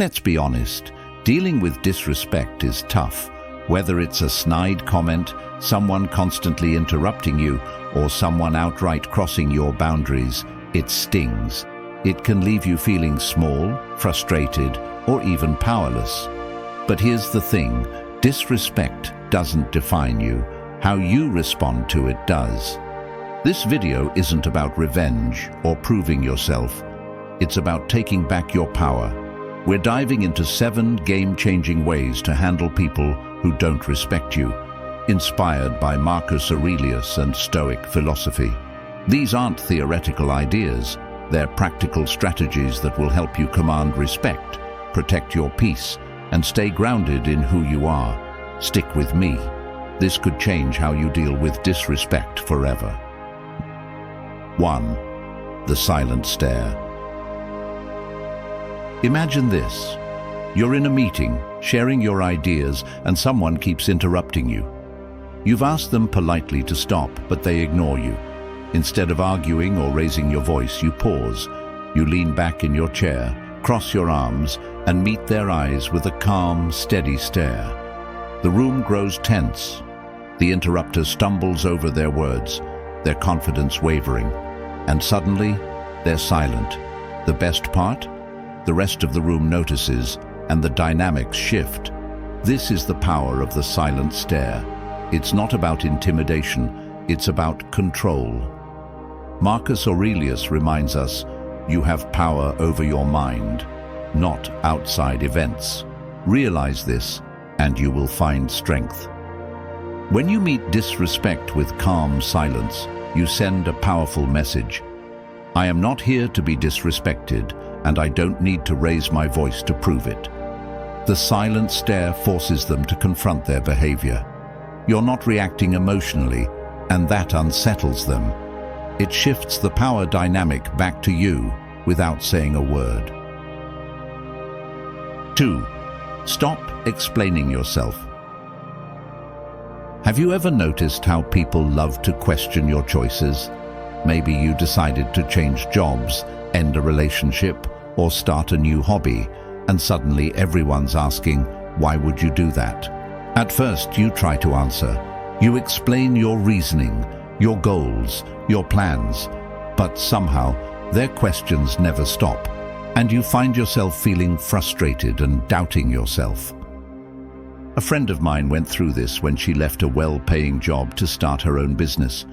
Let's be honest, dealing with disrespect is tough. Whether it's a snide comment, someone constantly interrupting you, or someone outright crossing your boundaries, it stings. It can leave you feeling small, frustrated, or even powerless. But here's the thing, disrespect doesn't define you. How you respond to it does. This video isn't about revenge or proving yourself. It's about taking back your power. We're diving into 7 game-changing ways to handle people who don't respect you, inspired by Marcus Aurelius and Stoic philosophy. These aren't theoretical ideas, they're practical strategies that will help you command respect, protect your peace, and stay grounded in who you are. Stick with me. This could change how you deal with disrespect forever. 1. The silent stare. Imagine this. You're in a meeting, sharing your ideas, and someone keeps interrupting you. You've asked them politely to stop, but they ignore you. Instead of arguing or raising your voice, you pause. You lean back in your chair, cross your arms, and meet their eyes with a calm, steady stare. The room grows tense. The interrupter stumbles over their words, their confidence wavering, and suddenly, they're silent. The best part? The rest of the room notices, and the dynamics shift. This is the power of the silent stare. It's not about intimidation, it's about control. Marcus Aurelius reminds us, you have power over your mind, not outside events. Realize this, and you will find strength. When you meet disrespect with calm silence, you send a powerful message. I am not here to be disrespected, and I don't need to raise my voice to prove it. The silent stare forces them to confront their behavior. You're not reacting emotionally, and that unsettles them. It shifts the power dynamic back to you without saying a word. 2. Stop explaining yourself. Have you ever noticed how people love to question your choices? Maybe you decided to change jobs, end a relationship, or start a new hobby, and suddenly everyone's asking, why would you do that? At first, you try to answer. You explain your reasoning, your goals, your plans, but somehow their questions never stop, and you find yourself feeling frustrated and doubting yourself. A friend of mine went through this when she left a well-paying job to start her own business.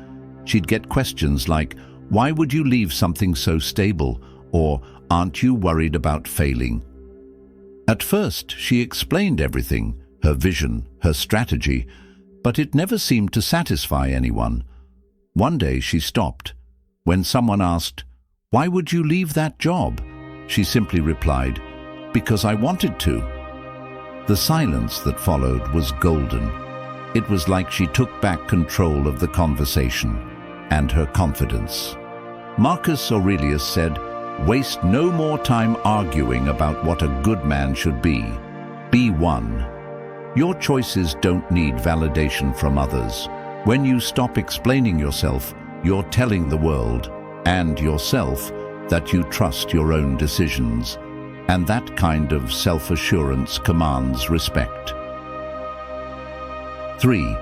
She'd get questions like, why would you leave something so stable? Or, aren't you worried about failing? At first, she explained everything, her vision, her strategy, but it never seemed to satisfy anyone. One day she stopped. When someone asked, why would you leave that job? She simply replied, because I wanted to. The silence that followed was golden. It was like she took back control of the conversation and her confidence. Marcus Aurelius said, waste no more time arguing about what a good man should be. Be one. Your choices don't need validation from others. When you stop explaining yourself, you're telling the world and yourself that you trust your own decisions. And that kind of self-assurance commands respect. 3.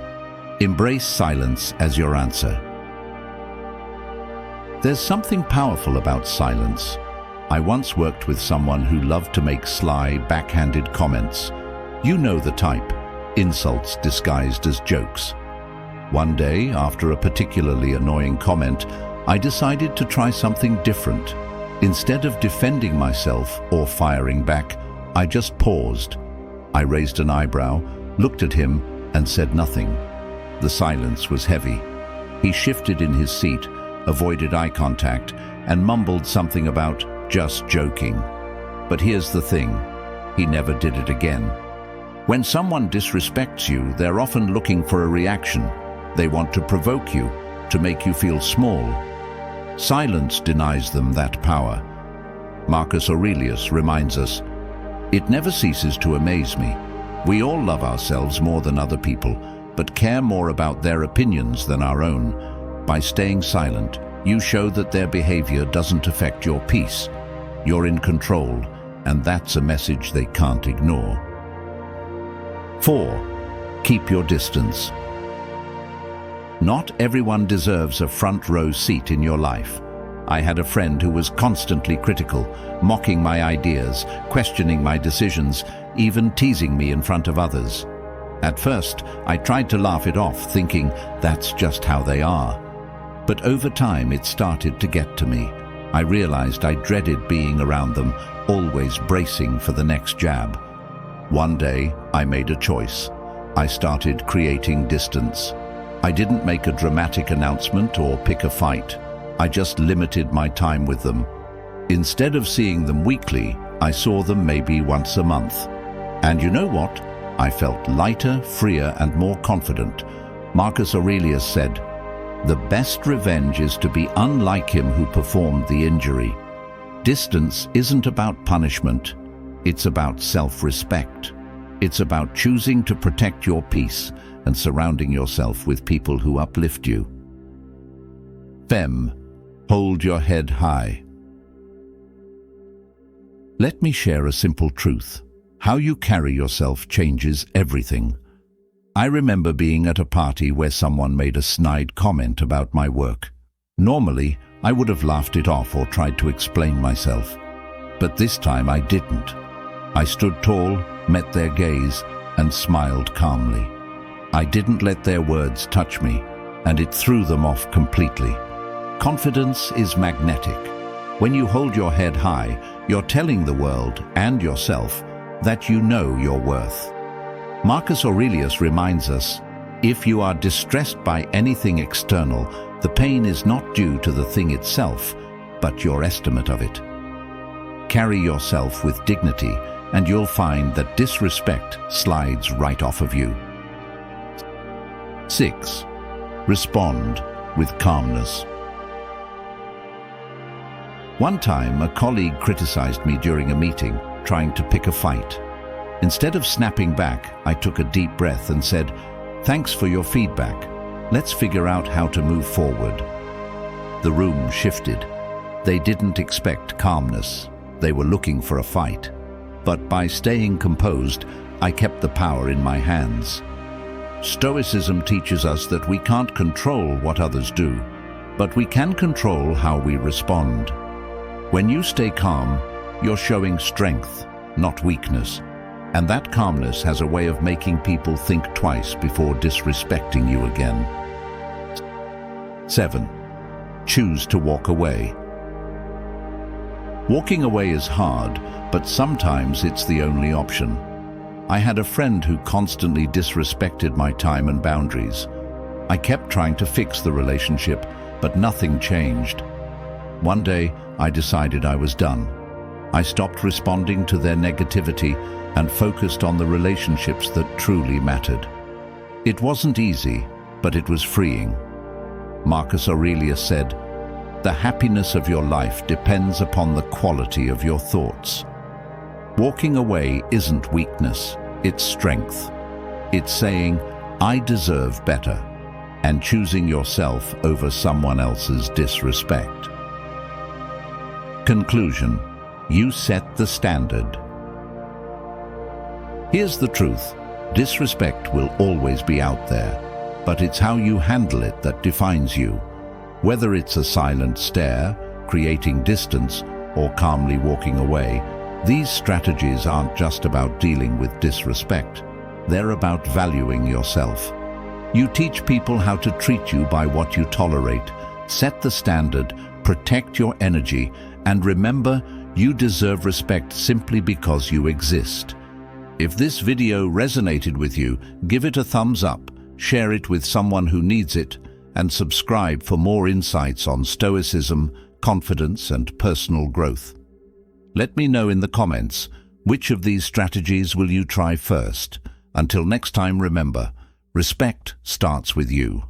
Embrace silence as your answer. There's something powerful about silence. I once worked with someone who loved to make sly, backhanded comments. You know the type, insults disguised as jokes. One day, after a particularly annoying comment, I decided to try something different. Instead of defending myself or firing back, I just paused. I raised an eyebrow, looked at him, and said nothing. The silence was heavy. He shifted in his seat, avoided eye contact, and mumbled something about just joking. But here's the thing, he never did it again. When someone disrespects you, they're often looking for a reaction. They want to provoke you, to make you feel small. Silence denies them that power. Marcus Aurelius reminds us, it never ceases to amaze me. We all love ourselves more than other people, but care more about their opinions than our own. By staying silent, you show that their behavior doesn't affect your peace. You're in control, and that's a message they can't ignore. 4. Keep your distance. Not everyone deserves a front row seat in your life. I had a friend who was constantly critical, mocking my ideas, questioning my decisions, even teasing me in front of others. At first, I tried to laugh it off, thinking that's just how they are. But over time, it started to get to me. I realized I dreaded being around them, always bracing for the next jab. One day, I made a choice. I started creating distance. I didn't make a dramatic announcement or pick a fight. I just limited my time with them. Instead of seeing them weekly, I saw them maybe once a month. And you know what? I felt lighter, freer, and more confident. Marcus Aurelius said, "The best revenge is to be unlike him who performed the injury." Distance isn't about punishment. It's about self-respect. It's about choosing to protect your peace and surrounding yourself with people who uplift you. Fem, hold your head high. Let me share a simple truth. How you carry yourself changes everything. I remember being at a party where someone made a snide comment about my work. Normally, I would have laughed it off or tried to explain myself. But this time I didn't. I stood tall, met their gaze, and smiled calmly. I didn't let their words touch me, and it threw them off completely. Confidence is magnetic. When you hold your head high, you're telling the world and yourself that you know your worth. Marcus Aurelius reminds us, if you are distressed by anything external, the pain is not due to the thing itself, but your estimate of it. Carry yourself with dignity, and you'll find that disrespect slides right off of you. 6. Respond with calmness. One time, a colleague criticized me during a meeting, trying to pick a fight. Instead of snapping back, I took a deep breath and said, "Thanks for your feedback. Let's figure out how to move forward." The room shifted. They didn't expect calmness. They were looking for a fight. But by staying composed, I kept the power in my hands. Stoicism teaches us that we can't control what others do, but we can control how we respond. When you stay calm, you're showing strength, not weakness. And that calmness has a way of making people think twice before disrespecting you again. 7. Choose to walk away. Walking away is hard, but sometimes it's the only option. I had a friend who constantly disrespected my time and boundaries. I kept trying to fix the relationship, but nothing changed. One day, I decided I was done. I stopped responding to their negativity and focused on the relationships that truly mattered. It wasn't easy, but it was freeing. Marcus Aurelius said, "The happiness of your life depends upon the quality of your thoughts." Walking away isn't weakness, it's strength. It's saying, "I deserve better," and choosing yourself over someone else's disrespect. Conclusion: you set the standard. Here's the truth: disrespect will always be out there, but it's how you handle it that defines you. Whether it's a silent stare, creating distance, or calmly walking away, these strategies aren't just about dealing with disrespect. They're about valuing yourself. You teach people how to treat you by what you tolerate. Set the standard, protect your energy, and remember, you deserve respect simply because you exist. If this video resonated with you, give it a thumbs up, share it with someone who needs it, and subscribe for more insights on Stoicism, confidence, and personal growth. Let me know in the comments, which of these strategies will you try first? Until next time, remember, respect starts with you.